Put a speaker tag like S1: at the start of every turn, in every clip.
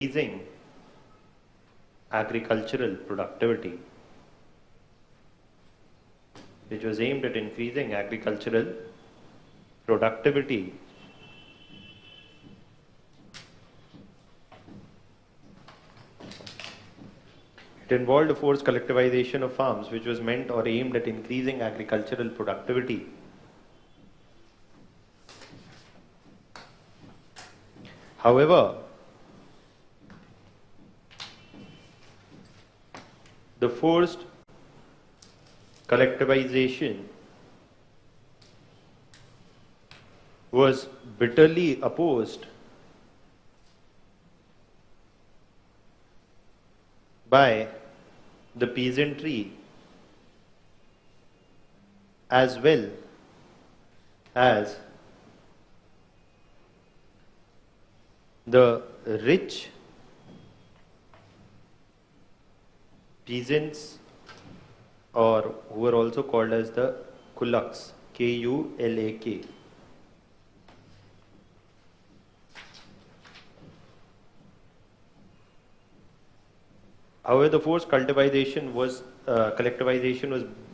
S1: increasing agricultural productivity, which was aimed at increasing agricultural productivity. It involved a forced collectivization of farms, which was meant or aimed at increasing agricultural productivity. However, the forced collectivization was bitterly opposed by the peasantry as well as the rich peasants, or who are also called as the kulaks, Kulak. However, the forced collectivization was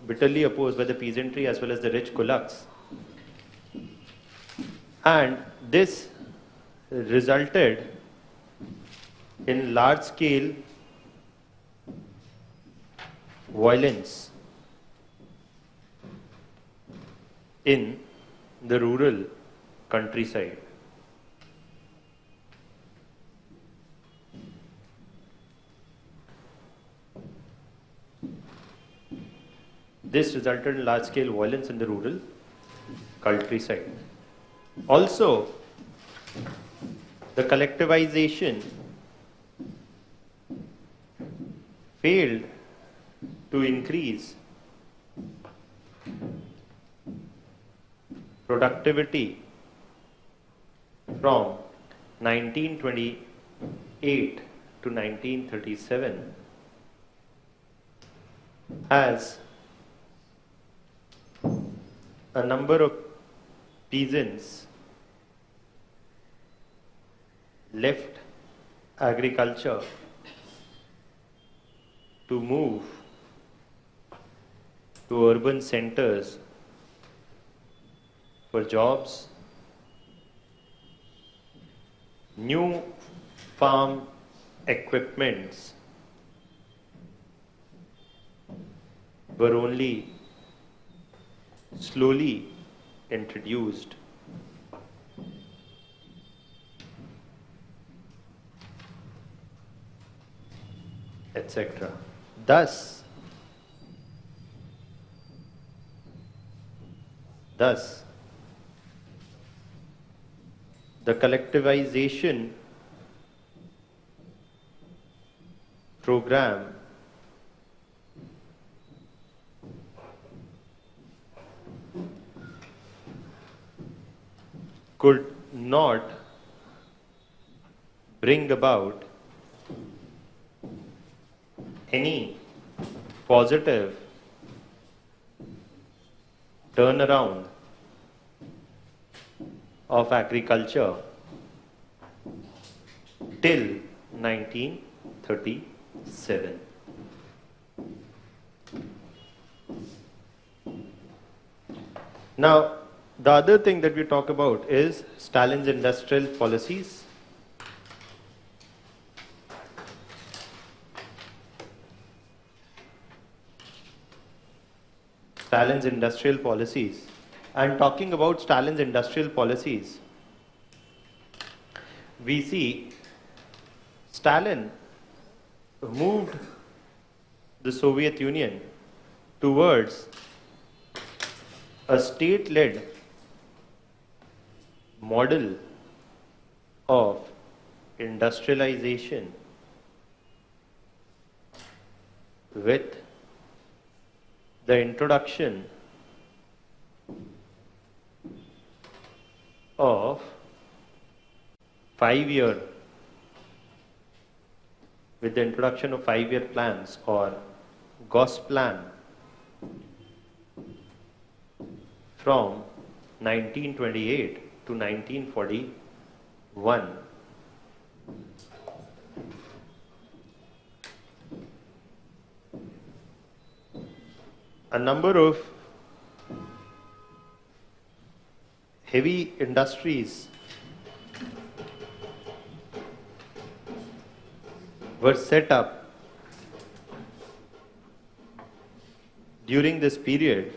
S1: bitterly opposed by the peasantry as well as the rich kulaks, and this resulted in large-scale violence in the rural countryside. This resulted in large-scale violence in the rural countryside. Also, the collectivization failed to increase productivity from 1928 to 1937, as a number of peasants left agriculture to move to urban centers for jobs. New farm equipments were only slowly introduced. Etc. Thus, the collectivization program could not bring about any positive turnaround of agriculture till 1937. Now, the other thing that we talk about is Stalin's industrial policies. Stalin's industrial policies. And talking about Stalin's industrial policies, we see Stalin moved the Soviet Union towards a state-led model of industrialization with the introduction of 5-year plans, or Gosplan, from 1928 to 1941. a number of heavy industries were set up during this period.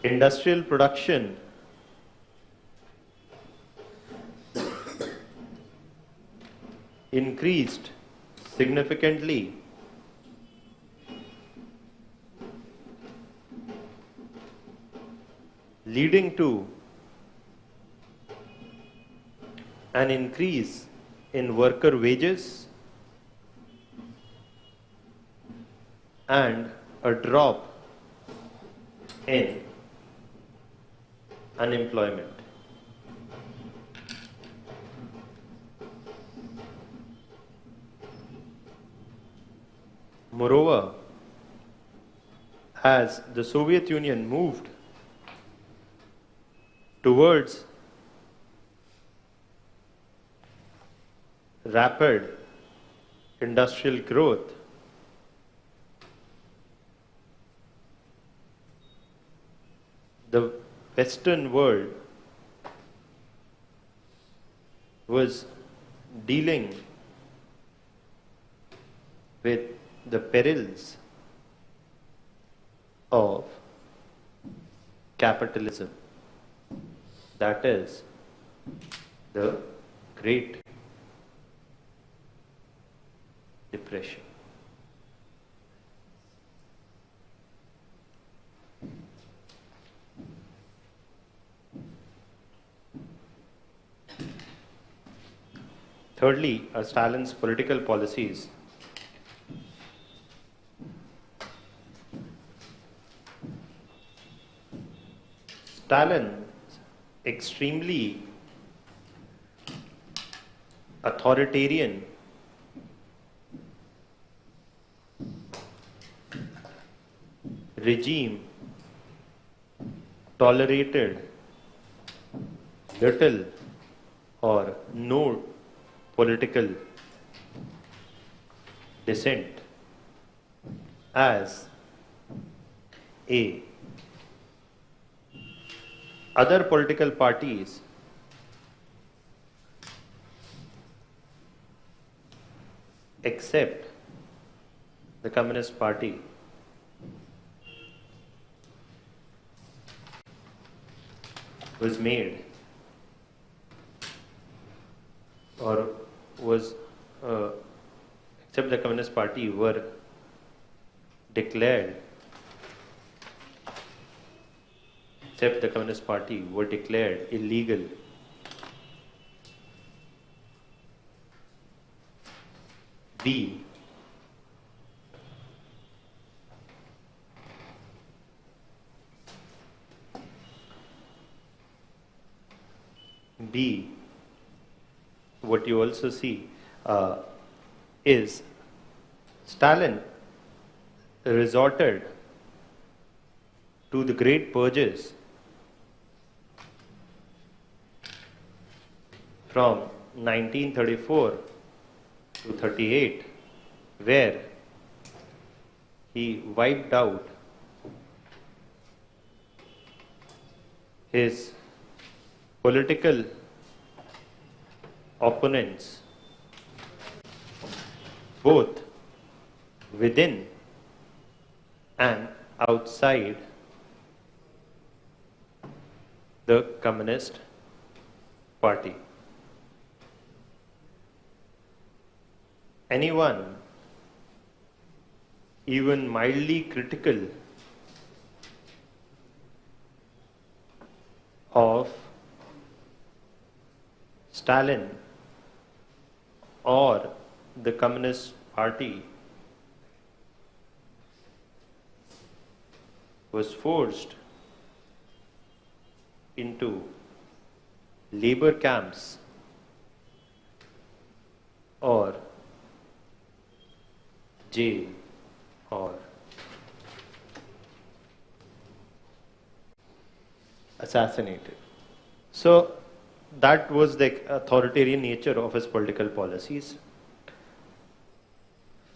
S1: Industrial production increased significantly, leading to an increase in worker wages and a drop in unemployment. Moreover, as the Soviet Union moved towards rapid industrial growth, the Western world was dealing with the perils of capitalism, that is, the Great Depression. Thirdly, Stalin's political policies. Stalin's extremely authoritarian regime tolerated little or no political dissent, as a other political parties except the Communist Party was made or was except the Communist Party were declared illegal. B. What you also see is Stalin resorted to the great purges from 1934 to 38, where he wiped out his political opponents both within and outside the Communist Party. Anyone even mildly critical of Stalin or the Communist Party was forced into labor camps or jail or assassinated. So that was the authoritarian nature of his political policies.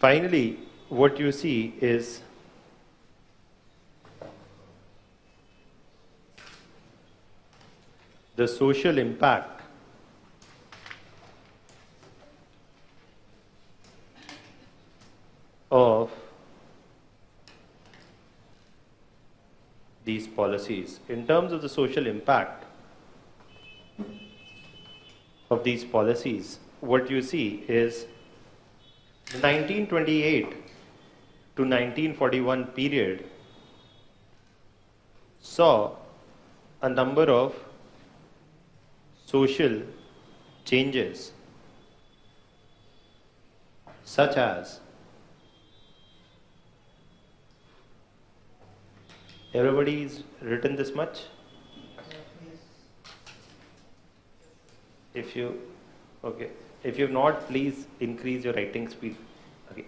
S1: finally, what you see is the social impact of these policies. In terms of the social impact of these policies, what you see is the 1928 to 1941 period saw a number of social changes, such as everybody's written this much? If you, okay. If you've not, please increase your writing speed. Okay.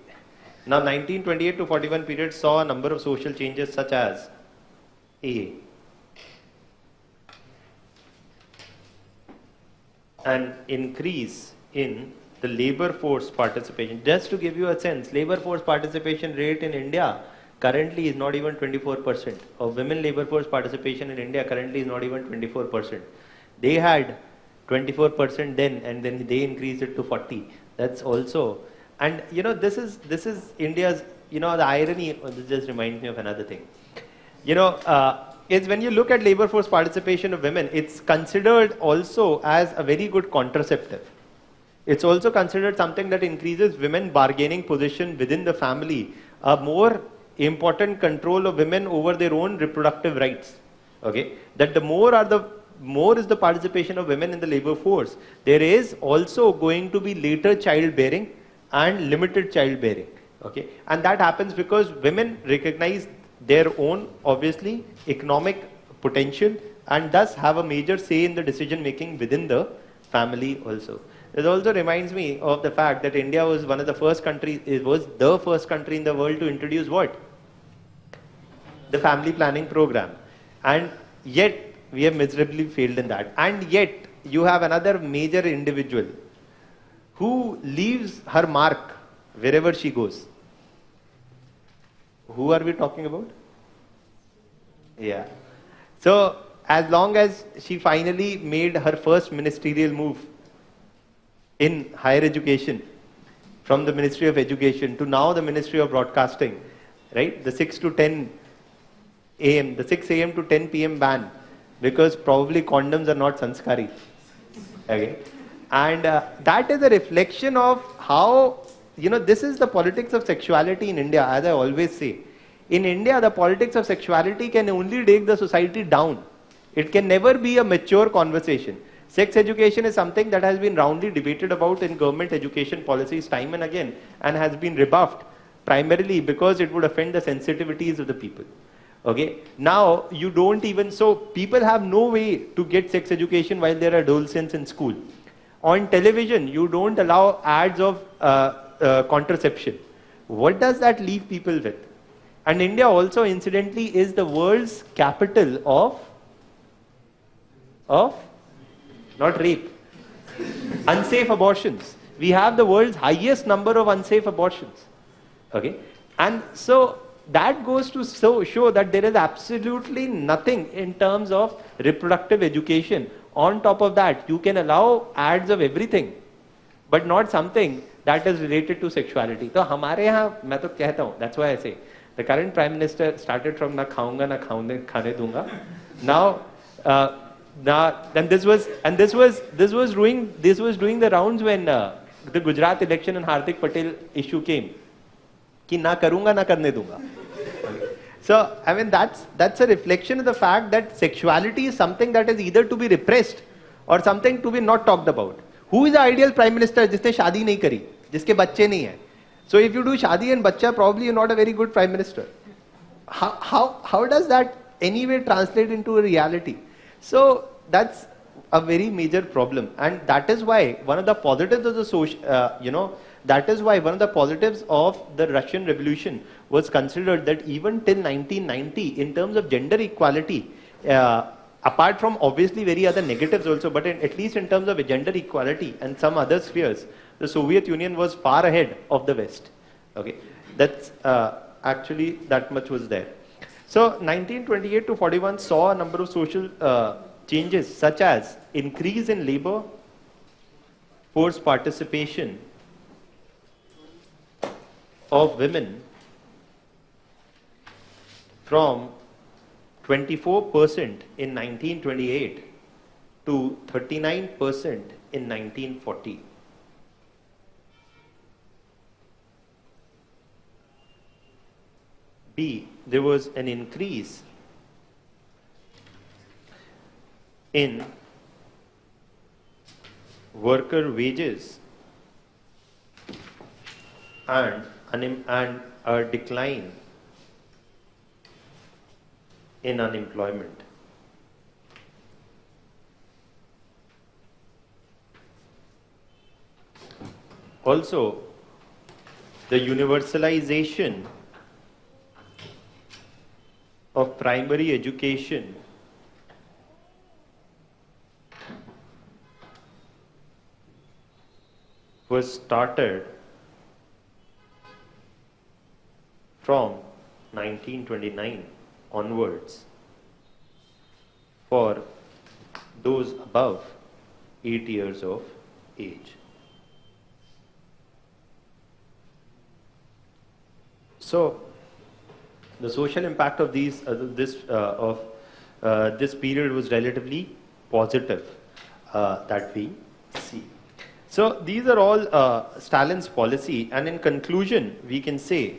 S1: Now 1928 to 41 period saw a number of social changes such as A, an increase in the labor force participation. Just to give you a sense, labor force participation rate in India currently is not even 24%. Of women labor force participation in India currently is not even 24%. They had 24% then, and then they increased it to 40. That's also, and you know, this is India's, you know, the irony. This just reminds me of another thing. You know, is when you look at labor force participation of women, it's considered also as a very good contraceptive. It's also considered something that increases women bargaining position within the family, a more important control of women over their own reproductive rights. Okay, that the more is the participation of women in the labor force, there is also going to be later childbearing and limited childbearing. Okay, and that happens because women recognize their own, obviously, economic potential and thus have a major say in the decision making within the family also. It also reminds me of the fact that India was one of the first countries, it was the first country in the world to introduce what? The family planning program. And yet, we have miserably failed in that. And yet, you have another major individual who leaves her mark wherever she goes. Who are we talking about? Yeah. So, as long as she finally made her first ministerial move in higher education, from the Ministry of Education to now the Ministry of Broadcasting, right? The 6 to 10 a.m., the 6 a.m. to 10 p.m. ban, because probably condoms are not sanskari. Okay? And that is a reflection of how, you know, this is the politics of sexuality in India, as I always say. In India, the politics of sexuality can only take the society down. It can never be a mature conversation. Sex education is something that has been roundly debated about in government education policies time and again, and has been rebuffed primarily because it would offend the sensitivities of the people. Okay, now you don't even, so people have no way to get sex education while they're adolescents in school. On television, you don't allow ads of contraception. What does that leave people with? And India also, incidentally, is the world's capital of not rape, unsafe abortions. We have the world's highest number of unsafe abortions. Okay, and so that goes to show that there is absolutely nothing in terms of reproductive education. On top of that, you can allow ads of everything, but not something that is related to sexuality. So, हमारे यहाँ मैं तो कहता हूँ, that's why I say, the current Prime Minister started from ना खाऊंगा ना खाने दूंगा. Now, then this was doing the rounds when the Gujarat election and Hardik Patel issue came. कि ना करूंगा ना करने दूंगा. So, I mean, that's a reflection of the fact that sexuality is something that is either to be repressed or something to be not talked about. Who is the ideal prime minister जिसने शादी नहीं करी, जिसके बच्चे नहीं हैं? So, if you do शादी and बच्चा, probably you're not a very good prime minister. How does that anyway translate into a reality? So, that's a very major problem, and that is why one of the positives of the social, that is why one of the positives of the Russian Revolution was considered that even till 1990, in terms of gender equality, apart from obviously very other negatives also, but at least in terms of gender equality and some other spheres, the Soviet Union was far ahead of the West. Okay, that's actually that much was there. So 1928 to 41 saw a number of social changes such as increase in labor force participation of women from 24% in 1928 to 39% in 1940. B, there was an increase in worker wages and a decline in unemployment. Also, the universalization of primary education was started from 1929 onwards for those above 8 years of age. So, the social impact of this period was relatively positive that we see. So these are all Stalin's policy, and in conclusion, we can say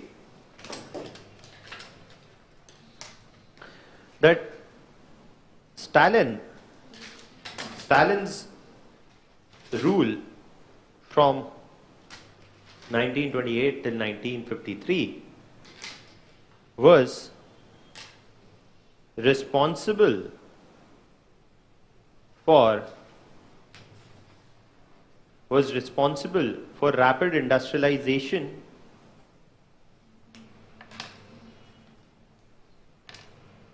S1: that Stalin's rule from 1928 till 1953 was responsible for rapid industrialization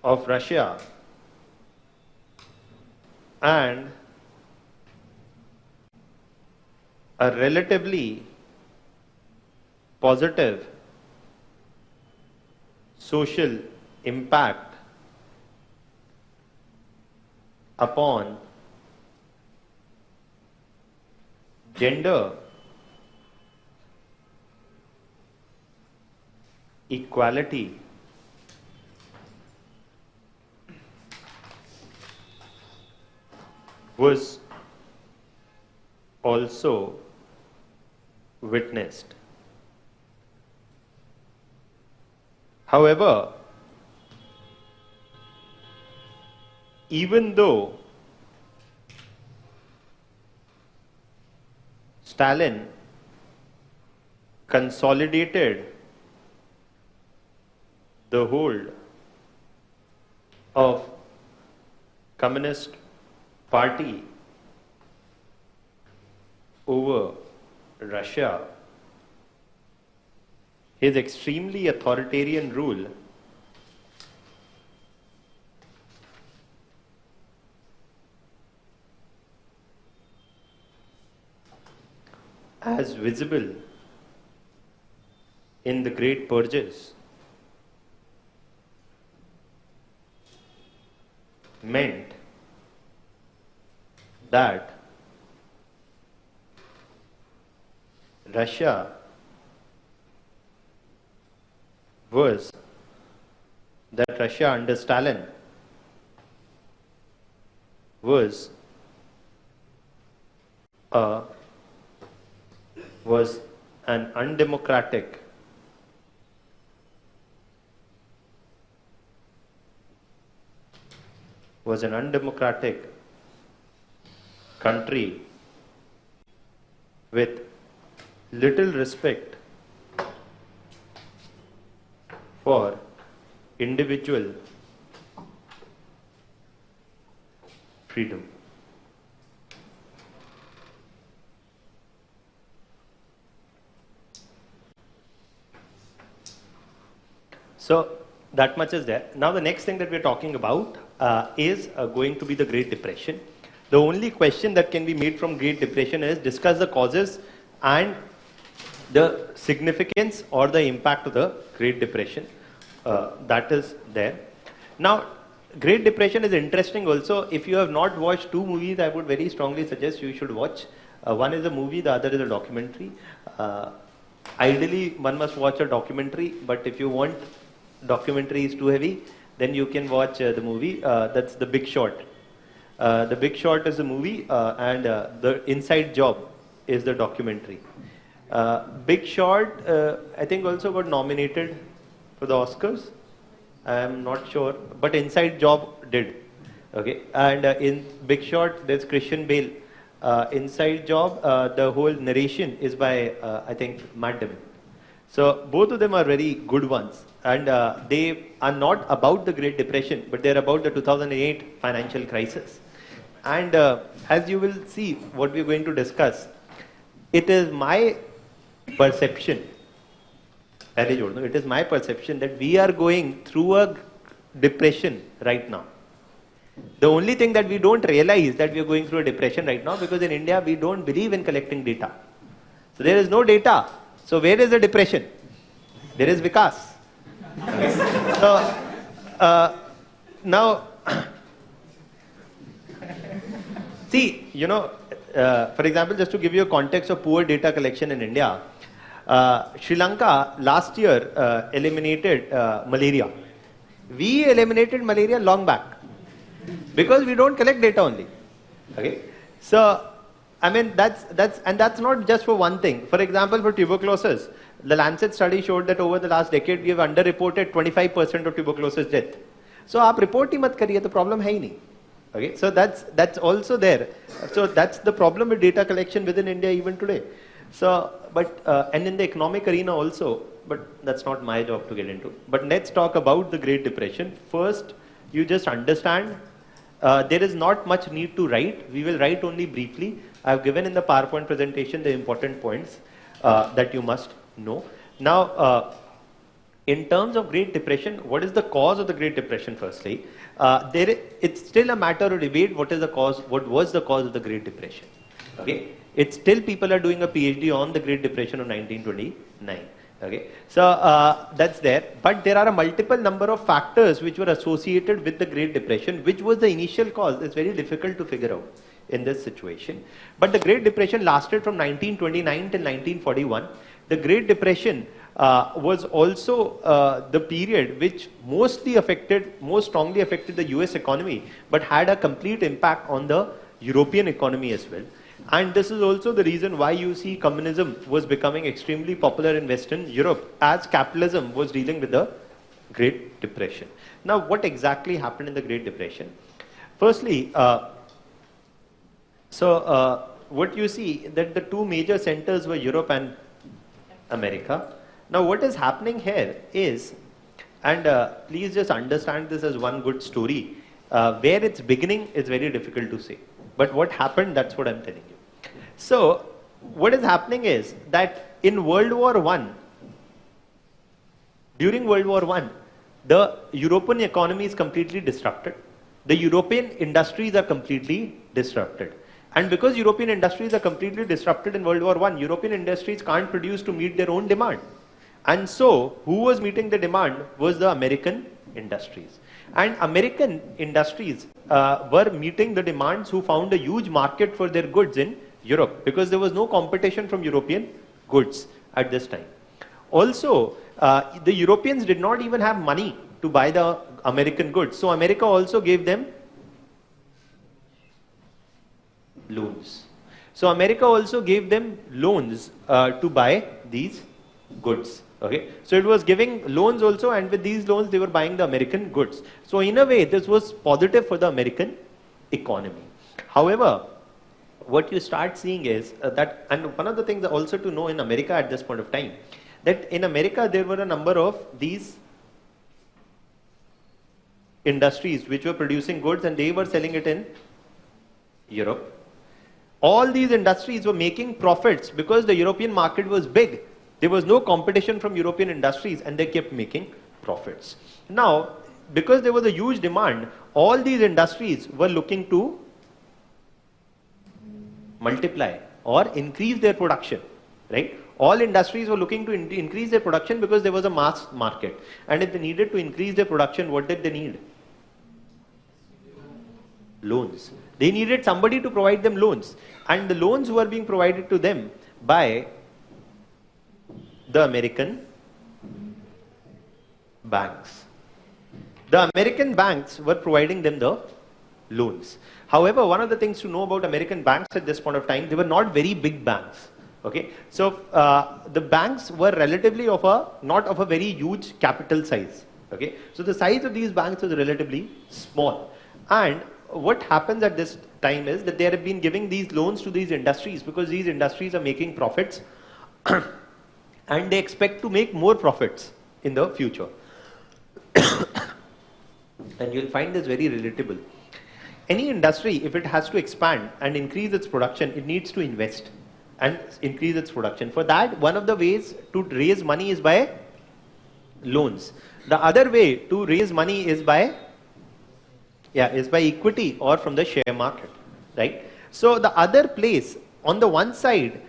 S1: of Russia and a relatively positive social impact upon gender equality was also witnessed. However, even though Stalin consolidated the hold of Communist Party over Russia, his extremely authoritarian rule as visible in the Great Purges meant that Russia under Stalin was an undemocratic country with little respect for individual freedom. So that much is there. Now the next thing that we're talking about is going to be the Great Depression. The only question that can be made from Great Depression is discuss the causes and the significance or the impact of the Great Depression. That is there. Now, Great Depression is interesting also. If you have not watched two movies, I would very strongly suggest you should watch. One is a movie, the other is a documentary. Ideally, one must watch a documentary, but if you want documentary is too heavy, then you can watch the movie. That's The Big Short. The Big Short is a movie, and The Inside Job is the documentary. Big Short, I think also got nominated for the Oscars. I am not sure, but Inside Job did. Okay, and in Big Short, there's Christian Bale. Inside Job, the whole narration is by, I think, Matt Damon. So both of them are very good ones, and they are not about the Great Depression, but they're about the 2008 financial crisis. And as you will see, what we're going to discuss, it is my perception. It is my perception that we are going through a depression right now. The only thing that we don't realize that we are going through a depression right now, because in India we don't believe in collecting data. So there is no data. So where is the depression? There is Vikas. So now, see, for example, just to give you a context of poor data collection in India, Sri Lanka last year eliminated malaria. We eliminated malaria long back because we don't collect data only. Okay, so I mean that's not just for one thing. For example, for tuberculosis, the Lancet study showed that over the last decade we have underreported 25% of tuberculosis death. So आप report ही मत करिए तो problem है ही नहीं. Okay, so that's also there. So that's the problem with data collection within India even today. So, but and in the economic arena also, but that's not my job to get into. But let's talk about the Great Depression. First, you just understand there is not much need to write. We will write only briefly. I've given in the PowerPoint presentation the important points that you must know. Now, in terms of Great Depression, what is the cause of the Great Depression? Firstly, it's still a matter of debate. What is the cause? What was the cause of the Great Depression? Okay, it's still people are doing a PhD on the Great Depression of 1929. Okay, so that's there. But there are a multiple number of factors which were associated with the Great Depression, which was the initial cause. It's very difficult to figure out in this situation. But the Great Depression lasted from 1929 till 1941. The Great Depression was also the period which most strongly affected the US economy, but had a complete impact on the European economy as well. And this is also the reason why you see communism was becoming extremely popular in Western Europe as capitalism was dealing with the Great Depression. Now, what exactly happened in the Great Depression? Firstly, what you see that the two major centers were Europe and America. Now, what is happening here is, and please just understand this as one good story, where it's beginning is very difficult to say. But what happened, that's what I'm telling you. So, what is happening is that in World War I, during World War I, the European economy is completely disrupted. The European industries are completely disrupted. And because European industries are completely disrupted in World War I, European industries can't produce to meet their own demand. And so, who was meeting the demand was the American industries. And American industries were meeting the demands who found a huge market for their goods in Europe, because there was no competition from European goods at this time. Also, the Europeans did not even have money to buy the American goods. So America also gave them loans. So America also gave them loans to buy these goods. Okay, so it was giving loans also, and with these loans they were buying the American goods. So in a way, this was positive for the American economy. However, what you start seeing is that, and one of the things also to know in America at this point of time, that in America there were a number of these industries which were producing goods and they were selling it in Europe. All these industries were making profits because the European market was big. There was no competition from European industries and they kept making profits. Now, because there was a huge demand, all these industries were looking to multiply or increase their production, right? All industries were looking to increase their production because there was a mass market. And if they needed to increase their production, what did they need? Loans. They needed somebody to provide them loans. And the loans were being provided to them by the American banks. The American banks were providing them the loans. However, one of the things to know about American banks at this point of time, they were not very big banks. Okay, so the banks were relatively not of a very huge capital size. Okay, so the size of these banks was relatively small. And what happens at this time is that they have been giving these loans to these industries because these industries are making profits and they expect to make more profits in the future. And you'll find this very relatable. Any industry, if it has to expand and increase its production, it needs to invest and increase its production. For that, one of the ways to raise money is by loans. The other way to raise money is by equity or from the share market, right? So the other place, on the one side,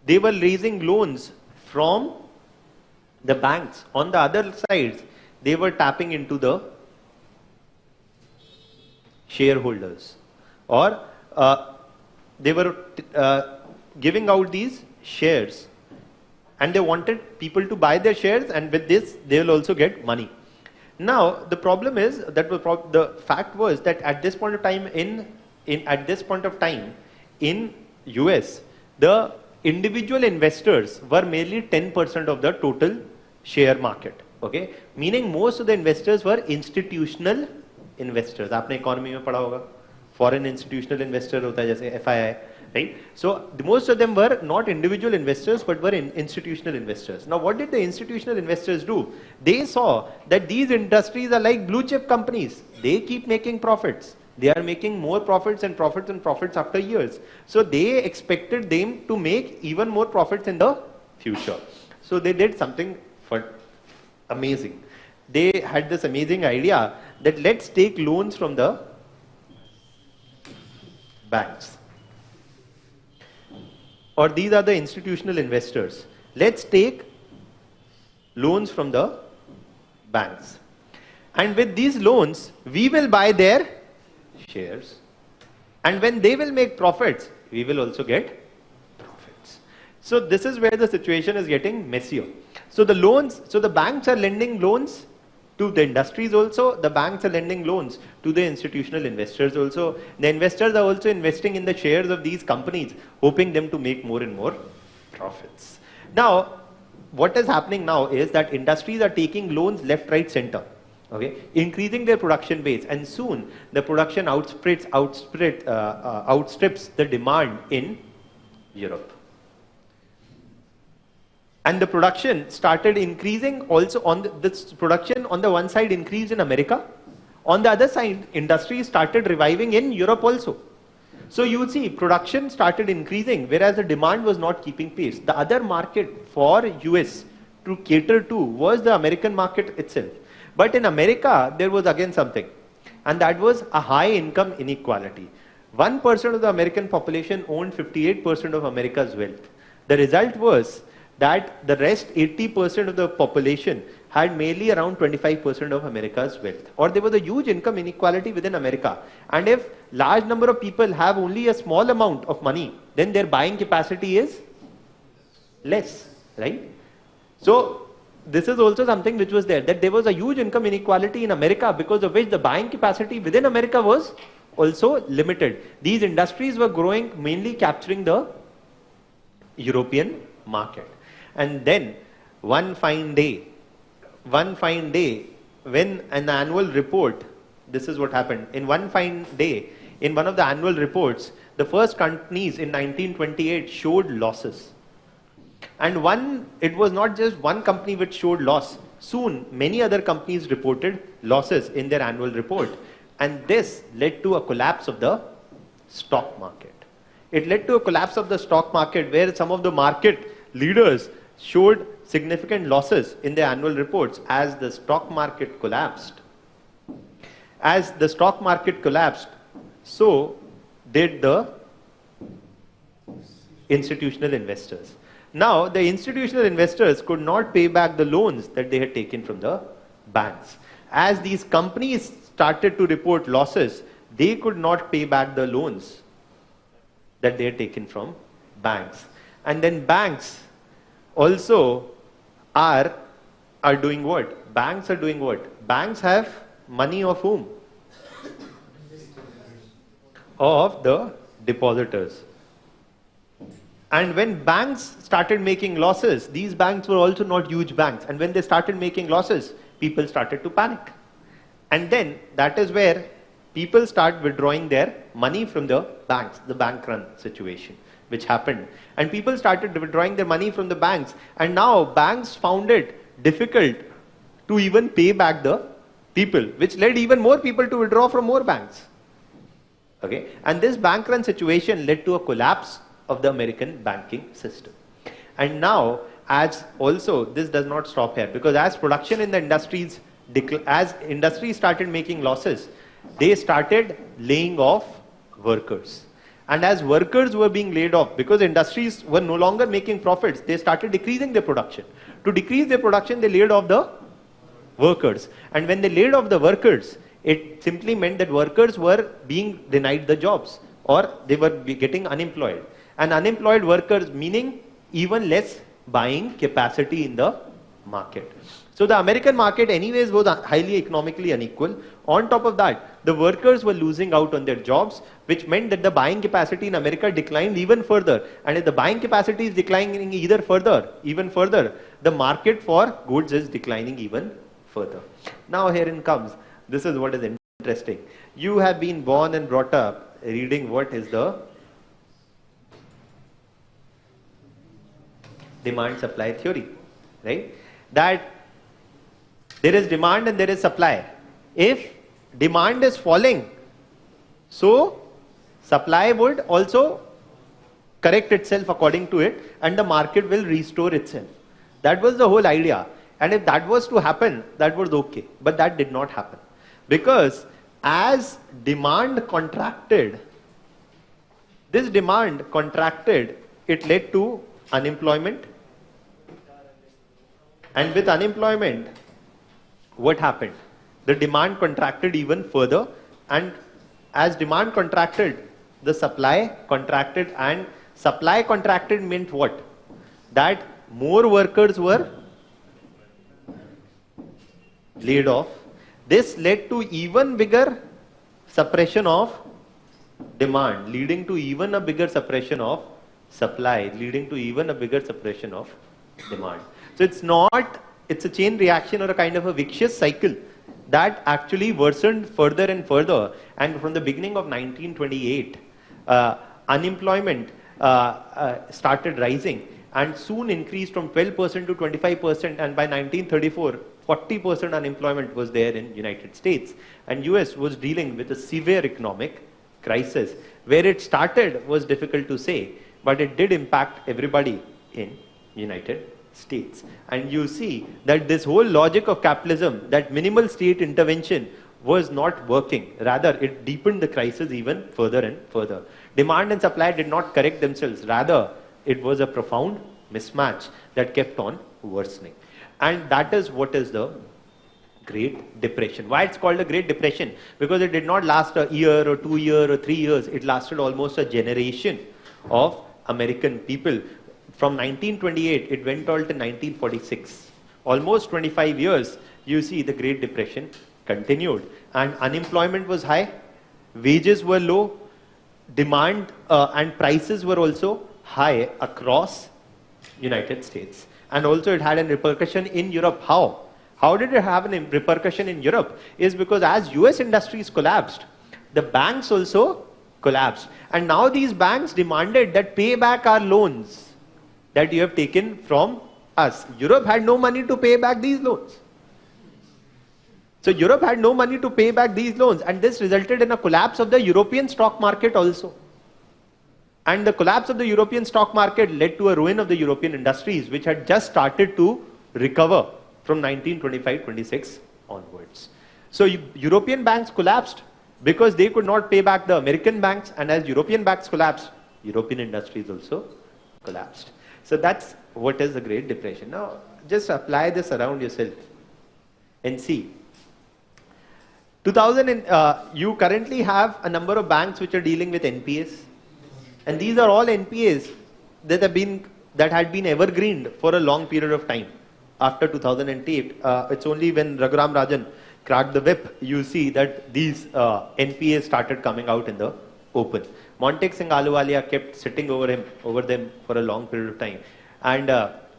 S1: they were raising loans from the banks. On the other side, they were tapping into the shareholders, or they were giving out these shares, and they wanted people to buy their shares, and with this they will also get money. Now the problem is that the fact was that at this point of time in US, the individual investors were merely 10% of the total share market. Okay, meaning most of the investors were institutional investors. आपने economy में पढ़ा होगा, foreign institutional investor होता है जैसे FII, right? So most of them were not individual investors but were institutional investors. Now what did the institutional investors do? They saw that these industries are like blue chip companies. They keep making profits. They are making more profits and profits and profits after years. So they expected them to make even more profits in the future. So they did something amazing. They had this amazing idea that let's take loans from the banks. Or these are the institutional investors. Let's take loans from the banks. And with these loans, we will buy their shares. And when they will make profits, we will also get profits. So this is where the situation is getting messier. So the banks are lending loans to the industries also, the banks are lending loans to the institutional investors also. The investors are also investing in the shares of these companies, hoping them to make more and more profits. Now, what is happening now is that industries are taking loans left, right, center, okay, increasing their production base, and soon the production outstrips the demand in Europe. And the production started increasing also this production on the one side increased in America. On the other side, industry started reviving in Europe also. So you would see production started increasing, whereas the demand was not keeping pace. The other market for US to cater to was the American market itself. But in America, there was again something, and that was a high income inequality. 1% of the American population owned 58% of America's wealth. The result was that the rest 80% of the population had merely around 25% of America's wealth, or there was a huge income inequality within America. And if large number of people have only a small amount of money, then their buying capacity is less, right? So this is also something which was there, that there was a huge income inequality in America, because of which the buying capacity within America was also limited. These industries were growing, mainly capturing the European market. And then one fine day, when an annual report, this is what happened. In one fine day, in one of the annual reports, the first companies in 1928 showed losses. And it was not just one company which showed loss. Soon, many other companies reported losses in their annual report. And this led to a collapse of the stock market. It led to a collapse of the stock market, where some of the market leaders showed significant losses in their annual reports as the stock market collapsed. As the stock market collapsed, so did the institutional investors. Now, the institutional investors could not pay back the loans that they had taken from the banks. As these companies started to report losses, they could not pay back the loans that they had taken from banks. And then banks also are doing what? Banks are doing what? Banks have money of whom? Of the depositors. And when banks started making losses, these banks were also not huge banks. And when they started making losses, people started to panic. And then that is where people start withdrawing their money from the banks, the bank run situation, which happened. And people started withdrawing their money from the banks. And now banks found it difficult to even pay back the people, which led even more people to withdraw from more banks. Okay? And this bank run situation led to a collapse of the American banking system. And now, as also, this does not stop here, because as production in the industries, as industries started making losses, they started laying off workers. And as workers were being laid off, because industries were no longer making profits, they started decreasing their production. To decrease their production, they laid off the workers. And when they laid off the workers, it simply meant that workers were being denied the jobs, or they were getting unemployed. And unemployed workers meaning even less buying capacity in the market. So the American market anyways was highly economically unequal. On top of that, the workers were losing out on their jobs, which meant that the buying capacity in America declined even further. And if the buying capacity is declining even further, the market for goods is declining even further. Now herein comes, this is what is interesting. You have been born and brought up reading what is the demand supply theory, right? That there is demand and there is supply. If demand is falling, so supply would also correct itself according to it, and the market will restore itself. That was the whole idea. And if that was to happen, that was okay. But that did not happen. Because as demand contracted, this demand contracted, it led to unemployment. And with unemployment, what happened? The demand contracted even further, and as demand contracted, the supply contracted, and supply contracted meant what? That more workers were laid off. This led to even bigger suppression of demand, leading to even a bigger suppression of supply, leading to even a bigger suppression of demand. So it's a chain reaction or a kind of a vicious cycle that actually worsened further and further. And from the beginning of 1928, unemployment started rising and soon increased from 12% to 25%. And by 1934, 40% unemployment was there in United States. And US was dealing with a severe economic crisis. Where it started was difficult to say, but it did impact everybody in United States. And you see that this whole logic of capitalism, that minimal state intervention was not working. Rather, it deepened the crisis even further and further. Demand and supply did not correct themselves. Rather, it was a profound mismatch that kept on worsening. And that is what is the Great Depression. Why it's called the Great Depression? Because it did not last a year or 2 years or 3 years. It lasted almost a generation of American people. From 1928, it went on to 1946. Almost 25 years, you see the Great Depression continued. And unemployment was high, wages were low, demand and prices were also high across United States. And also it had a repercussion in Europe. How? How did it have a repercussion in Europe? Is because as US industries collapsed, the banks also collapsed. And now these banks demanded that pay back our loans that you have taken from us. Europe had no money to pay back these loans. So Europe had no money to pay back these loans, and this resulted in a collapse of the European stock market also. And the collapse of the European stock market led to a ruin of the European industries, which had just started to recover from 1925-26 onwards. So European banks collapsed because they could not pay back the American banks, and as European banks collapsed, European industries also collapsed. So that's what is the Great Depression. Now, just apply this around yourself and see. 2000 you currently have a number of banks which are dealing with NPAs, and these are all NPAs that had been evergreened for a long period of time. After 2008, it's only when Raghuram Rajan cracked the whip, you see that these NPAs started coming out in the open. Montek Singh Ahluwalia kept sitting over them for a long period of time, and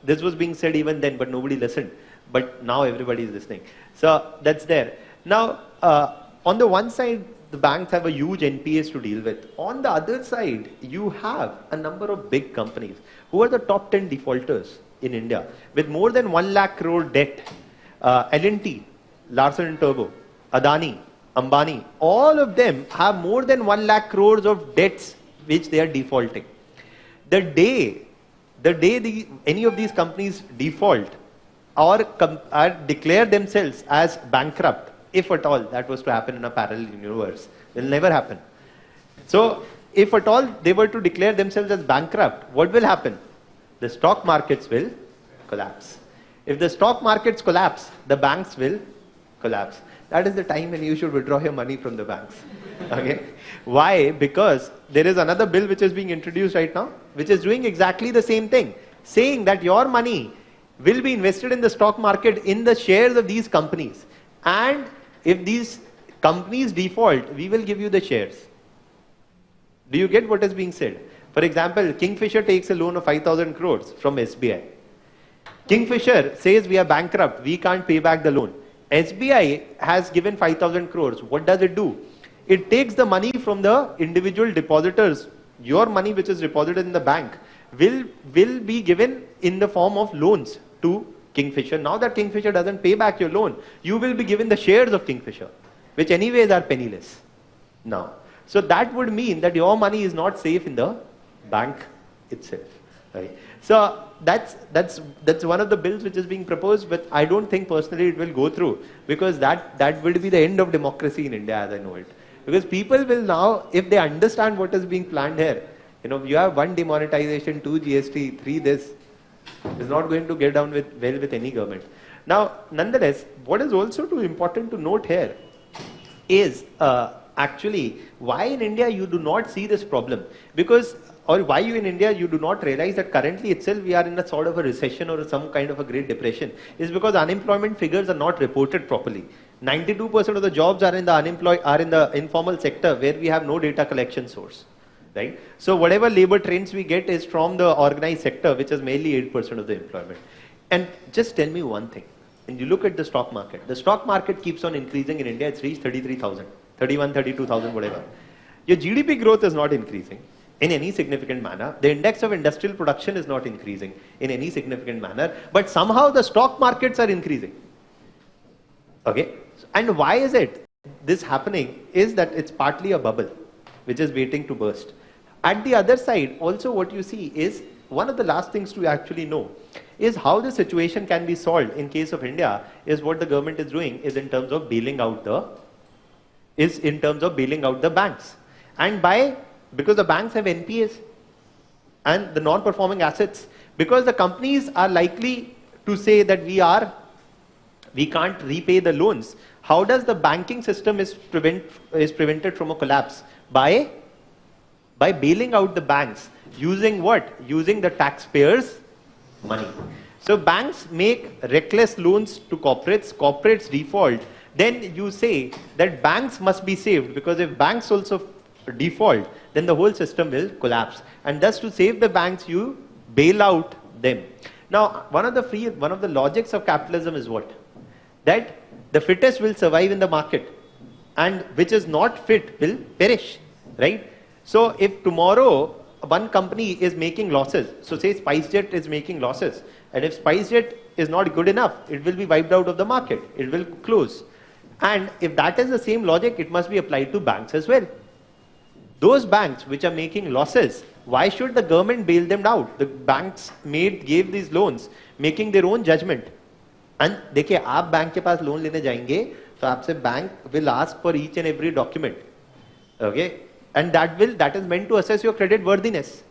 S1: this was being said even then, but nobody listened. But now everybody is listening. So that's there. Now, on the one side, the banks have a huge NPAs to deal with. On the other side, you have a number of big companies who are the top 10 defaulters in India with more than 1 lakh crore debt. L&T, Larsen & Toubro, Adani, Ambani, all of them have more than 1 lakh crores of debts which they are defaulting. The day any of these companies default or declare themselves as bankrupt, if at all that was to happen in a parallel universe, it will never happen. So, if at all they were to declare themselves as bankrupt, what will happen? The stock markets will collapse. If the stock markets collapse, the banks will collapse. That is the time when you should withdraw your money from the banks. Okay? Why? Because there is another bill which is being introduced right now, which is doing exactly the same thing, saying that your money will be invested in the stock market in the shares of these companies. And if these companies default, we will give you the shares. Do you get what is being said? For example, Kingfisher takes a loan of 5,000 crores from SBI. Kingfisher says we are bankrupt, we can't pay back the loan. SBI has given 5,000 crores. What does it do? It takes the money from the individual depositors. Your money which is deposited in the bank will be given in the form of loans to Kingfisher. Now that Kingfisher doesn't pay back your loan, you will be given the shares of Kingfisher, which anyways are penniless now. So that would mean that your money is not safe in the bank itself. Right? So that's one of the bills which is being proposed, but I don't think personally it will go through, because that will be the end of democracy in India as I know it. Because people will now, if they understand what is being planned here, you have 1 demonetization, 2 GST, 3 this, is not going to get down well with any government. Now, nonetheless, what is also too important to note here is actually why in India you do not see this problem, or why you in India you do not realize that currently itself we are in a sort of a recession or some kind of a Great Depression, is because unemployment figures are not reported properly. 92% of the jobs are in the informal sector, where we have no data collection source. Right? So whatever labor trends we get is from the organized sector, which is mainly 8% of the employment. And just tell me one thing. When you look at the stock market keeps on increasing in India. It's reached 33,000, 31, 32,000, whatever. Your GDP growth is not increasing in any significant manner. The index of industrial production is not increasing in any significant manner. But somehow the stock markets are increasing. Okay? And why is it this happening? Is that it's partly a bubble which is waiting to burst. At the other side, also what you see is, one of the last things to actually know is how the situation can be solved in case of India, is what the government is doing is in terms of bailing out the banks. And because the banks have NPAs and the non-performing assets, because the companies are likely to say that we can't repay the loans, how does the banking system is prevented from a collapse? By bailing out the banks. Using what? Using the taxpayers' money. So banks make reckless loans to corporates default. Then you say that banks must be saved, because if banks also default, then the whole system will collapse. And thus, to save the banks, you bail out them. Now, one of the logics of capitalism is what? That the fittest will survive in the market, and which is not fit will perish, right? So if tomorrow one company is making losses, so say SpiceJet is making losses, and if SpiceJet is not good enough, it will be wiped out of the market, it will close. And if that is the same logic, it must be applied to banks as well. Those banks which are making losses, why should the government bail them out? The banks gave these loans, making their own judgment. And देखिए, आप bank के पास loan लेने जाएंगे, तो आपसे bank will ask for each and every document, okay, and that is meant to assess your credit worthiness.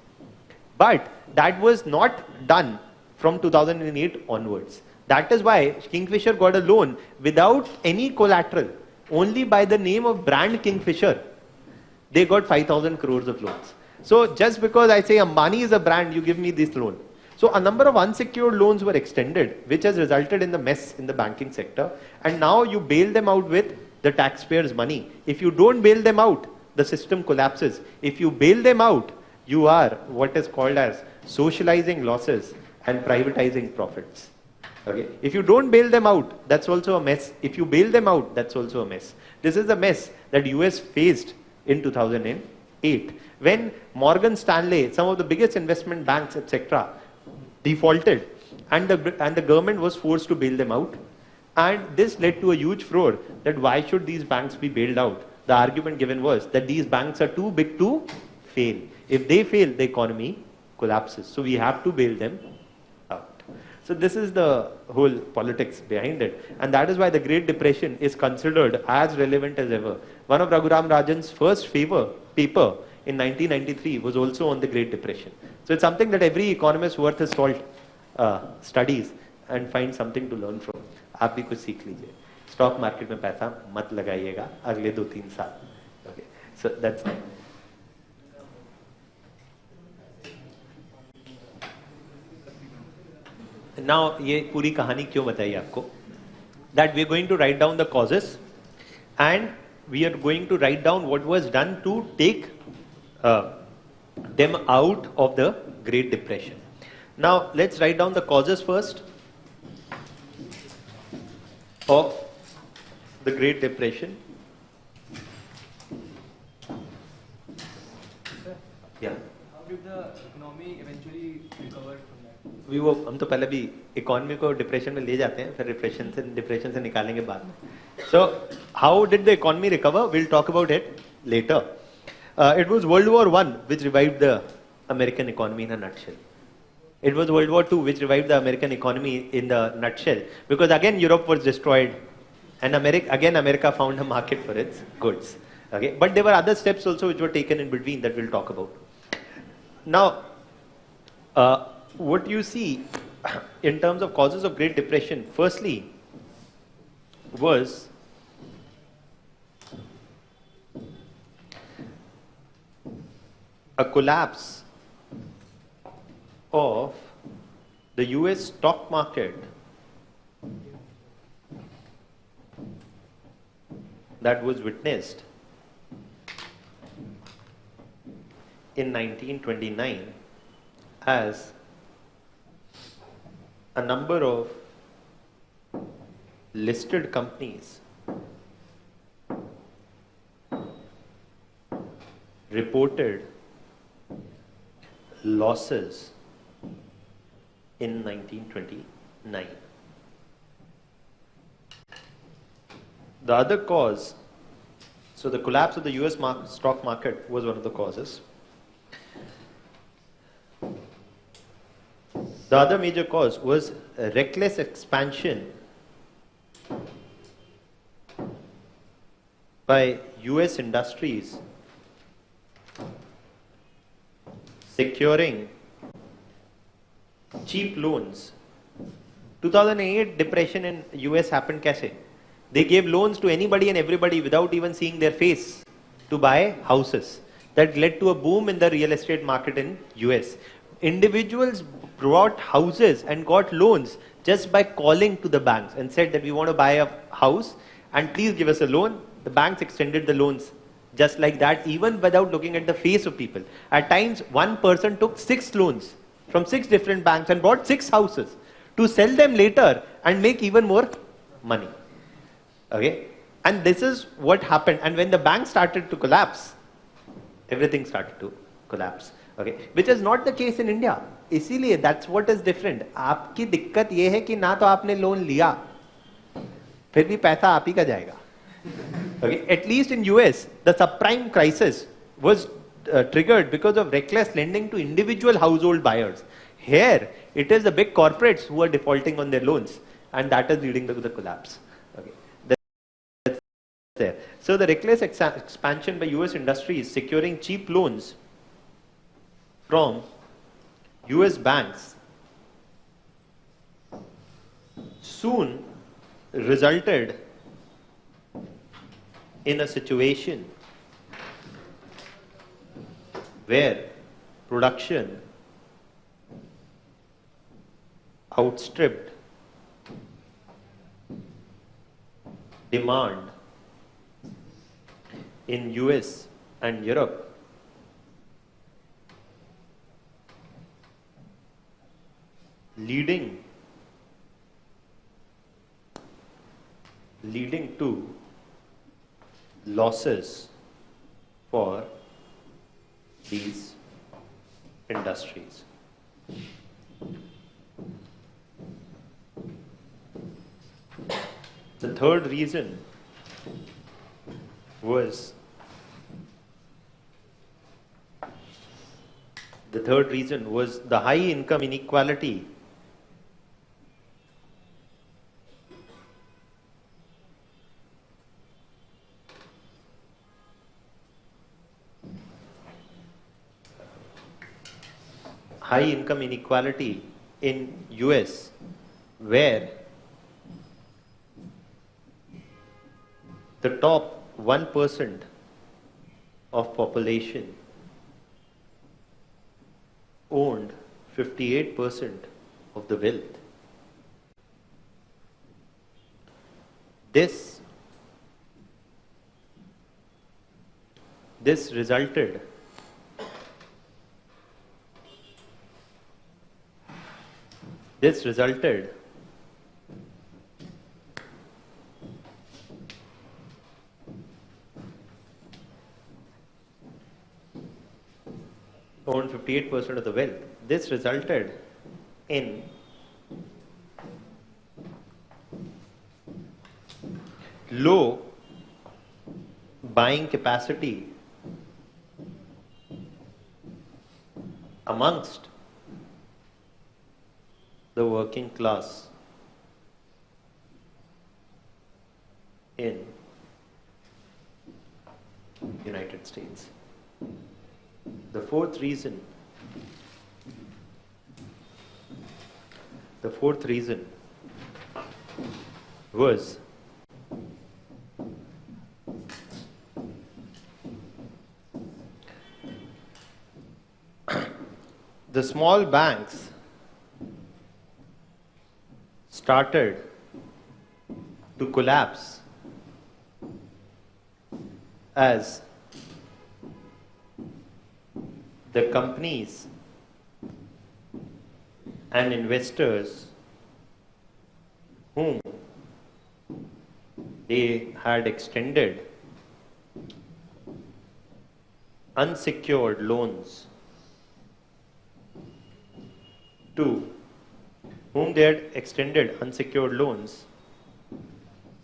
S1: But that was not done from 2008 onwards. That is why Kingfisher got a loan without any collateral, only by the name of brand Kingfisher. They got 5,000 crores of loans. So just because I say Ambani is a brand, you give me this loan. So a number of unsecured loans were extended, which has resulted in the mess in the banking sector. And now you bail them out with the taxpayers' money. If you don't bail them out, the system collapses. If you bail them out, you are what is called as socializing losses and privatizing profits. Okay. If you don't bail them out, that's also a mess. If you bail them out, that's also a mess. This is a mess that US faced in 2008 when Morgan Stanley, some of the biggest investment banks, etc., defaulted, and the government was forced to bail them out. And this led to a huge furor that why should these banks be bailed out? The argument given was that these banks are too big to fail. If they fail, the economy collapses. So we have to bail them out. So this is the whole politics behind it. And that is why the Great Depression is considered as relevant as ever. One of Raghuram Rajan's first paper in 1993 was also on the Great Depression. So it's something that every economist worth his salt studies and finds something to learn from. आप भी कुछ सीख लीजिए. Stock market में पैसा मत लगाइएगा अगले 2-3 साल. Okay, so that's that. Now ये पूरी कहानी क्यों बताई आपको? That we are going to write down the causes and we are going to write down what was done to take them out of the Great Depression. Now let's write down the causes first of the Great Depression. Yeah.
S2: How did the economy eventually recover from that?
S1: हम तो पहले भी economy को depression में ले जाते हैं, फिर डिप्रेशन से निकालेंगे बाद में. So how did the economy recover? We'll talk about it later. It was World War I which revived the American economy in a nutshell. It was World War II which revived the American economy in the nutshell, because again Europe was destroyed and America found a market for its goods. Okay, but there were other steps also which were taken in between that we'll talk about. Now, what you see in terms of causes of Great Depression, firstly, was a collapse of the US stock market that was witnessed in 1929 as a number of listed companies reported losses in 1929. The other cause, so the collapse of the US stock market was one of the causes. The other major cause was a reckless expansion by US industries securing cheap loans. 2008 depression in US happened kaise? They gave loans to anybody and everybody without even seeing their face to buy houses. That led to a boom in the real estate market in US. Individuals brought houses and got loans just by calling to the banks and said that we want to buy a house and please give us a loan. The banks extended the loans just like that, even without looking at the face of people. At times, one person took 6 loans from 6 different banks and bought 6 houses to sell them later and make even more money. Okay? And this is what happened. And when the bank started to collapse, everything started to collapse. Okay? Which is not the case in India. इसीलिए that's what is different. आपकी दिक्कत ये है कि ना तो आपने loan लिया, फिर भी पैसा आप ही का जाएगा. Okay? At least in US, the subprime crisis was triggered because of reckless lending to individual household buyers. Here, it is the big corporates who are defaulting on their loans, and that is leading to the collapse. Okay? That's there. So the reckless expansion by US industries securing cheap loans from US banks soon resulted in a situation where production outstripped demand in US and Europe, leading to losses for these industries. The third reason was the high income inequality in US, where the top 1% of population owned 58% of the wealth. This resulted owned 58% of the wealth. This resulted in low buying capacity amongst the working class in United States. The fourth reason was the small banks started to collapse as the companies and investors whom they had extended unsecured loans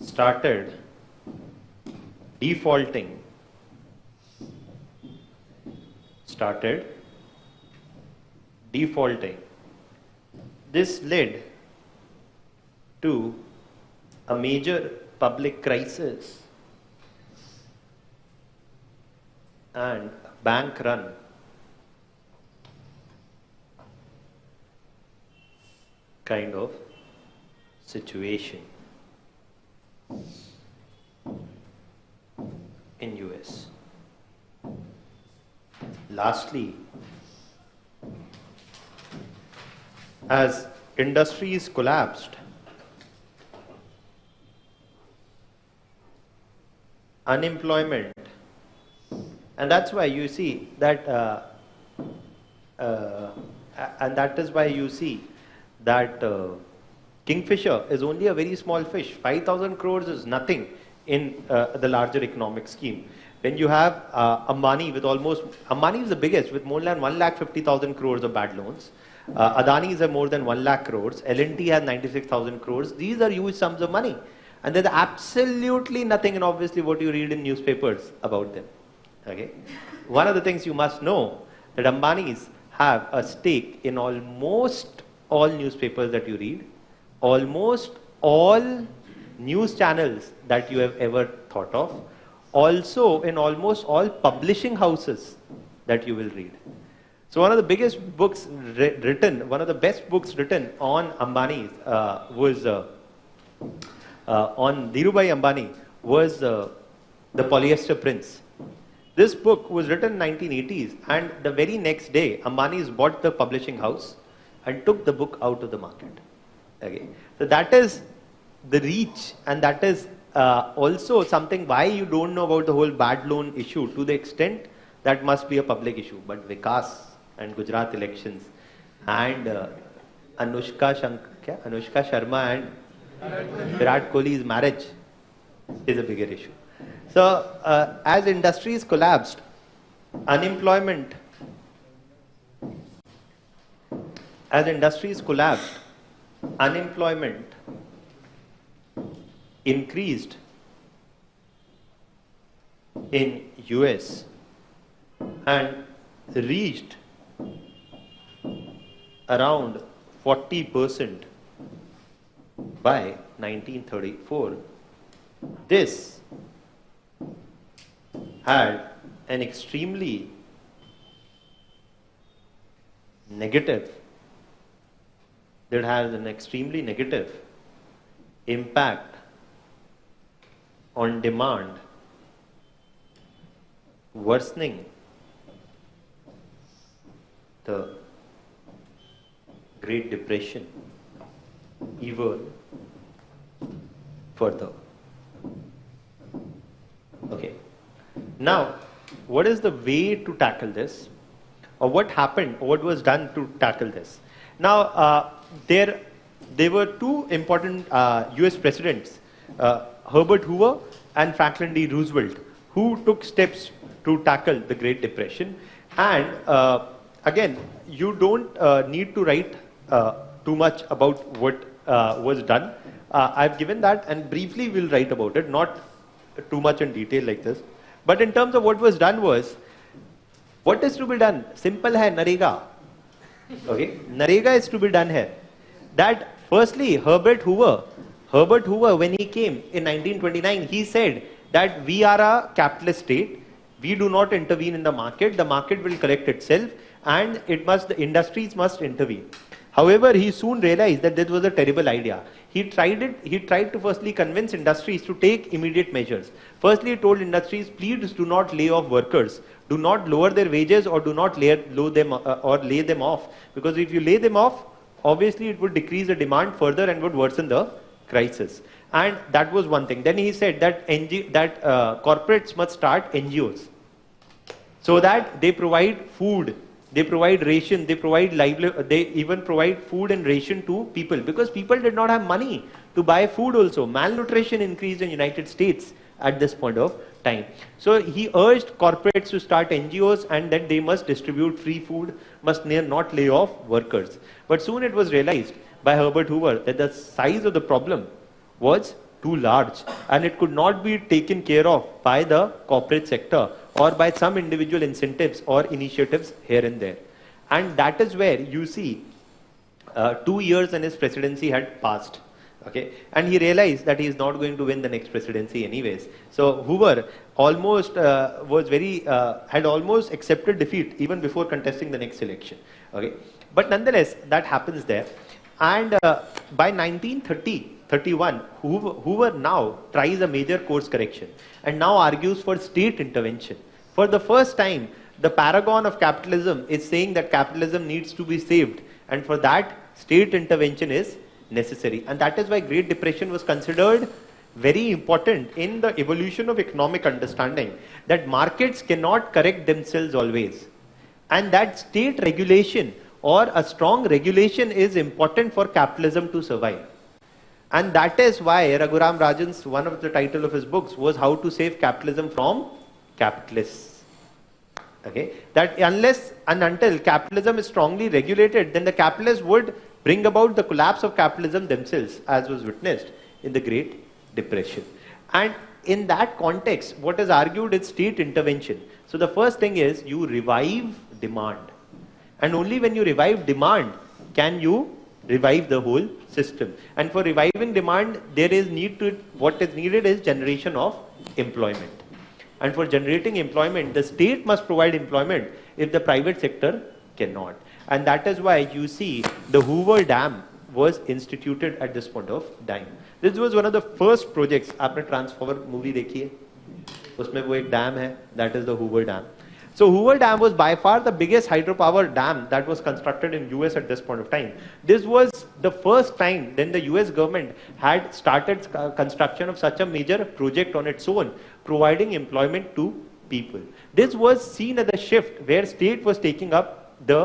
S1: started defaulting. This led to a major public crisis and bank run kind of situation in US. Lastly, as industries collapsed, unemployment, and that's why you see that Kingfisher is only a very small fish. 5,000 crores is nothing in the larger economic scheme. When you have Ambani Ambani is the biggest with more than 1,50,000 crores of bad loans. Adani is more than 1 lakh crores. L&T has 96,000 crores. These are huge sums of money. And there's absolutely nothing, and obviously what you read in newspapers about them. Okay. One of the things you must know that Ambanis have a stake in almost all newspapers that you read, almost all news channels that you have ever thought of, also in almost all publishing houses that you will read. So one of the biggest books written, one of the best books written on Ambani was on Dhirubhai Ambani was The Polyester Prince. This book was written in 1980s, and the very next day, Ambani's bought the publishing house and took the book out of the market. Okay, so that is the reach, and that is also something why you don't know about the whole bad loan issue to the extent that must be a public issue. But Vikas and Gujarat elections and Anushka Sharma and Virat Kohli's marriage is a bigger issue. So as industries collapsed, unemployment, unemployment increased in US and reached around 40% by 1934. This had an extremely negative impact on demand, worsening the Great Depression even further. Okay. Now, what is the way to tackle this? Or what happened, or what was done to tackle this? Now, there were two important US presidents, Herbert Hoover and Franklin D. Roosevelt, who took steps to tackle the Great Depression. And again, you don't need to write too much about what was done. I've given that, and briefly we'll write about it, not too much in detail like this. But in terms of what was done was, what is to be done? Simple hai, Narega. Okay, Narega is to be done here. That firstly, Herbert Hoover, when he came in 1929, he said that we are a capitalist state. We do not intervene in the market will correct itself, and the industries must intervene. However, he soon realized that this was a terrible idea. He tried to firstly convince industries to take immediate measures. Firstly, he told industries, please do not lay off workers. Do not lower their wages, or do not lay them off. Because if you lay them off, obviously it would decrease the demand further and would worsen the crisis. And that was one thing. Then he said that corporates must start NGOs, so that they provide food, they provide ration, they even provide food and ration to people, because people did not have money to buy food also. Malnutrition increased in the United States at this point of time. So he urged corporates to start NGOs, and that they must distribute free food, must not lay off workers. But soon it was realized by Herbert Hoover that the size of the problem was too large, and it could not be taken care of by the corporate sector or by some individual incentives or initiatives here and there. And that is where you see 2 years in his presidency had passed. Okay, and he realized that he is not going to win the next presidency anyways. So Hoover almost had almost accepted defeat even before contesting the next election. Okay, but nonetheless, that happens there. And by 1931, Hoover now tries a major course correction and now argues for state intervention. For the first time, the paragon of capitalism is saying that capitalism needs to be saved, and for that, state intervention is necessary. And that is why Great Depression was considered very important in the evolution of economic understanding, that markets cannot correct themselves always, and that state regulation or a strong regulation is important for capitalism to survive. And that is why Raghuram Rajan's, one of the title of his books was How to Save Capitalism from Capitalists. Okay, that unless and until capitalism is strongly regulated, then the capitalists would bring about the collapse of capitalism themselves, as was witnessed in the Great Depression. And in that context, what is argued is state intervention. So the first thing is you revive demand. And only when you revive demand can you revive the whole system. And for reviving demand, what is needed is generation of employment. And for generating employment, the state must provide employment if the private sector cannot. And that is why you see the Hoover Dam was instituted at this point of time. This was one of the first projects. आपने Transformer movie देखी है? उसमें वो एक dam है, that is the Hoover Dam. So Hoover Dam was by far the biggest hydropower dam that was constructed in US at this point of time. This was the first time then the US government had started construction of such a major project on its own, providing employment to people. This was seen as a shift where state was taking up the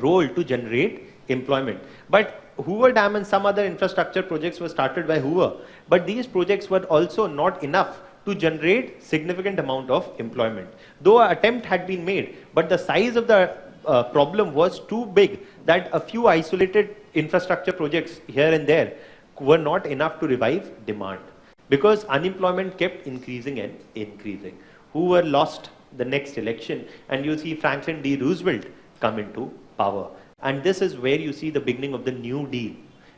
S1: role to generate employment. But Hoover Dam and some other infrastructure projects were started by Hoover, but these projects were also not enough to generate significant amount of employment. Though an attempt had been made, but the size of the problem was too big that a few isolated infrastructure projects here and there were not enough to revive demand, because unemployment kept increasing and increasing. Hoover lost the next election, and you see Franklin D. Roosevelt come into power. And this is where you see the beginning of the New Deal,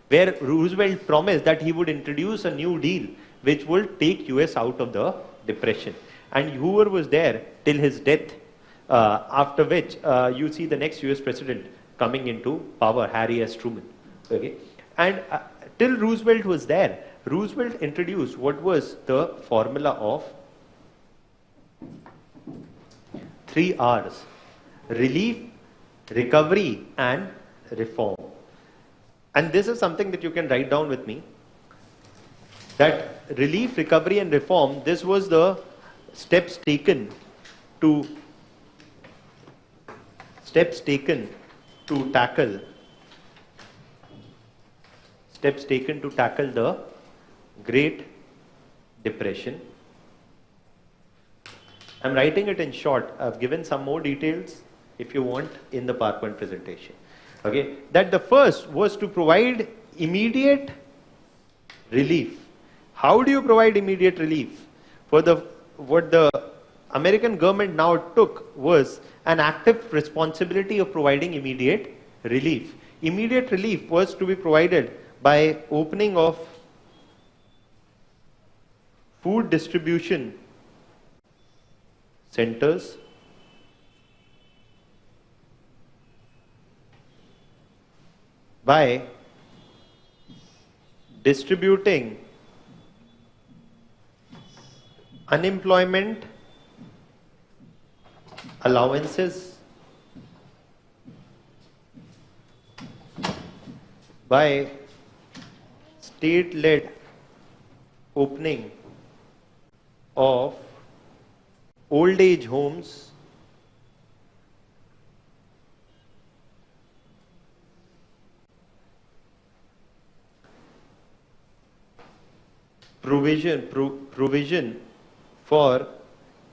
S1: where Roosevelt promised that he would introduce a New Deal which will take US out of the depression. And Hoover was there till his death, after which you see the next US president coming into power, Harry S. Truman. Okay? And till Roosevelt was there, Roosevelt introduced what was the formula of 3 R's: relief, recovery, and reform. And this is something that you can write down with me, that relief, recovery, and reform, this was the steps taken to tackle the Great Depression. I'm writing it in short. I've given some more details if you want in the PowerPoint presentation. Okay, that the first was to provide immediate relief. How do you provide immediate relief? What the American government now took was an active responsibility of providing immediate relief. Immediate relief was to be provided by opening of food distribution centers, by distributing unemployment allowances, by state-led opening of old age homes, provision for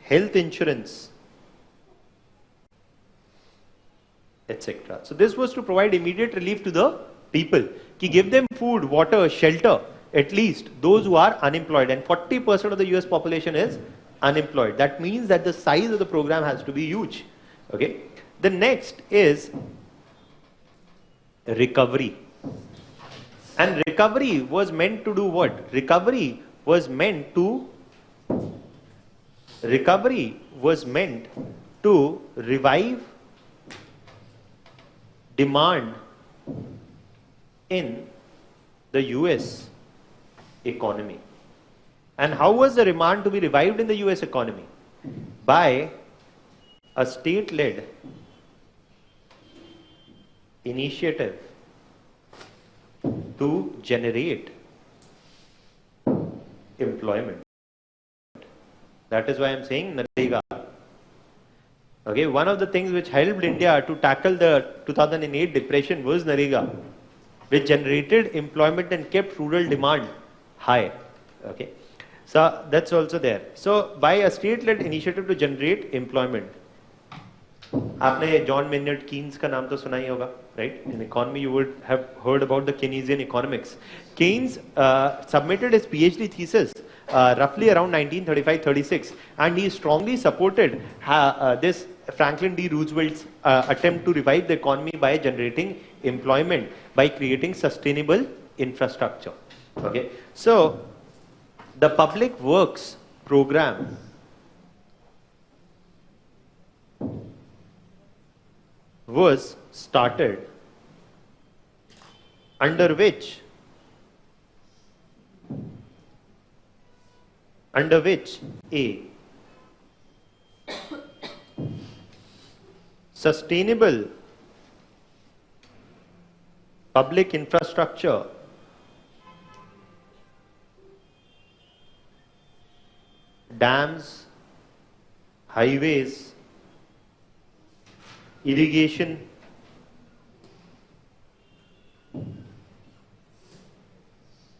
S1: health insurance, etc. So this was to provide immediate relief to the people, to give them food, water, shelter, at least those who are unemployed, and 40% of the US population is unemployed. That means that the size of the program has to be huge. Okay. The next is recovery. And recovery was meant to do what? Recovery was meant to revive demand in the US economy. And how was the demand to be revived in the US economy? By a state-led initiative to generate employment. That is why I'm saying Narega. Okay, one of the things which helped India to tackle the 2008 depression was Narega, which generated employment and kept rural demand high. Okay, so that's also there. So by a state-led initiative to generate employment. आपने John Maynard Keynes का नाम तो सुना ही होगा, right? In economy, you would have heard about the Keynesian economics. Keynes submitted his PhD thesis roughly around 1935-36, and he strongly supported this Franklin D. Roosevelt's attempt to revive the economy by generating employment by creating sustainable infrastructure. Okay, so the public works program was started, under which a sustainable public infrastructure dams, highways, irrigation,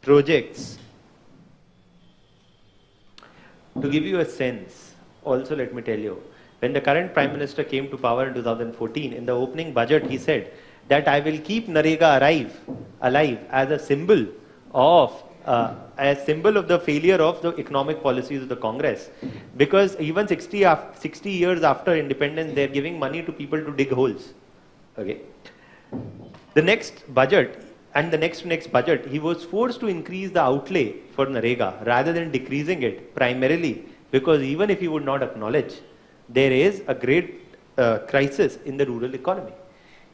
S1: projects. To give you a sense, also let me tell you, when the current Prime Minister came to power in 2014, in the opening budget he said that I will keep Narega alive as a symbol of the failure of the economic policies of the Congress. Because even 60 years after independence, they are giving money to people to dig holes. Okay. The next budget and the next budget, he was forced to increase the outlay for Narega rather than decreasing it, primarily because even if he would not acknowledge, there is a great crisis in the rural economy.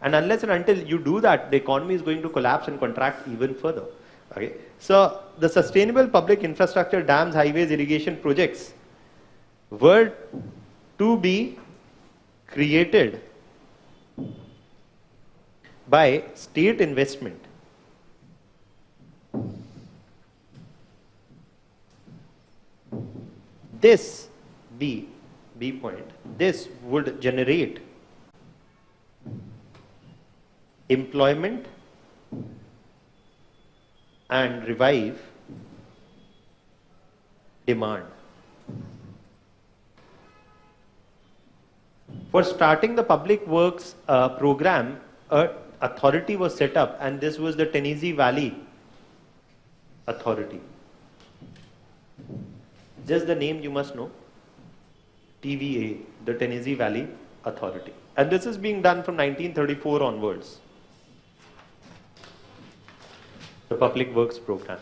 S1: And unless and until you do that, the economy is going to collapse and contract even further. Okay. So the sustainable public infrastructure, dams, highways, irrigation projects were to be created by state investment. This B point, this would generate employment and revive demand. For starting the public works program, an authority was set up, and this was the Tennessee Valley Authority. Just the name you must know, TVA, the Tennessee Valley Authority. And this is being done from 1934 onwards. The public works program.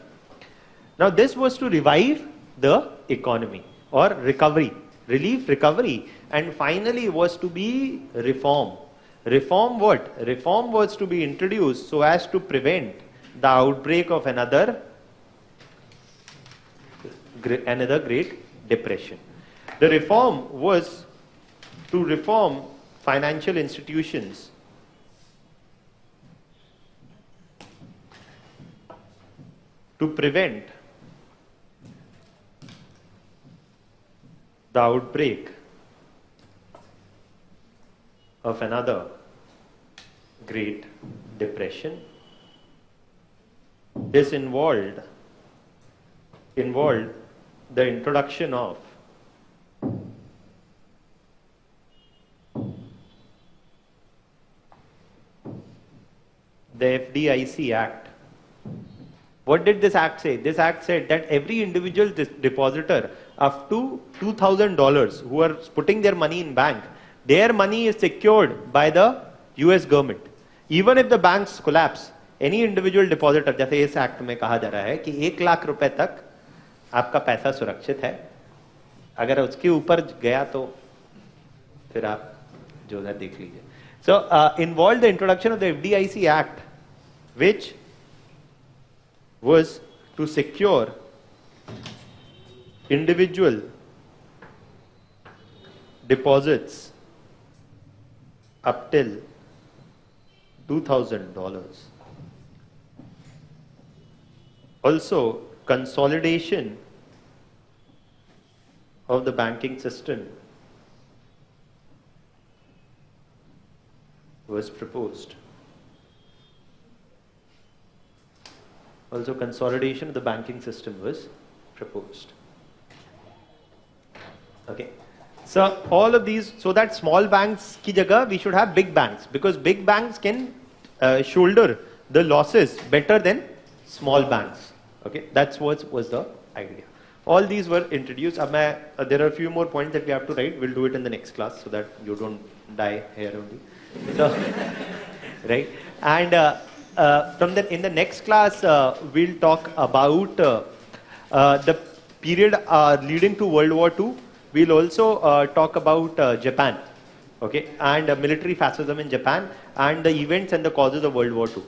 S1: Now this was to revive the economy or recovery, recovery, and finally was to be reform. Reform what? Reform was to be introduced so as to prevent the outbreak of another Great Depression. The reform was to reform financial institutions, to prevent the outbreak of another Great Depression. This involved the introduction of the FDIC Act. What did this act say? This act said that every individual depositor up to $2,000 who are putting their money in bank, their money is secured by the US government. Even if the banks collapse, any individual depositor, जैसे इस act में कहा जा रहा है कि 1 लाख रुपए तक आपका पैसा सुरक्षित है, अगर उसके ऊपर गया तो फिर आप जो है देख लीजिए. So involved the introduction of the FDIC Act, which was to secure individual deposits up till $2,000. Also, consolidation of the banking system was proposed. Also, consolidation of the banking system was proposed. Okay. So all of these, so that small banks ki jagah we should have big banks, because big banks can shoulder the losses better than small banks. Okay, that's what was the idea. All these were introduced. There are a few more points that we have to write. We'll do it in the next class so that you don't die here only. So, right, and in the next class we'll talk about the period leading to World War II. We'll also talk about Japan. Okay, and military fascism in Japan, and the events and the causes of World War II.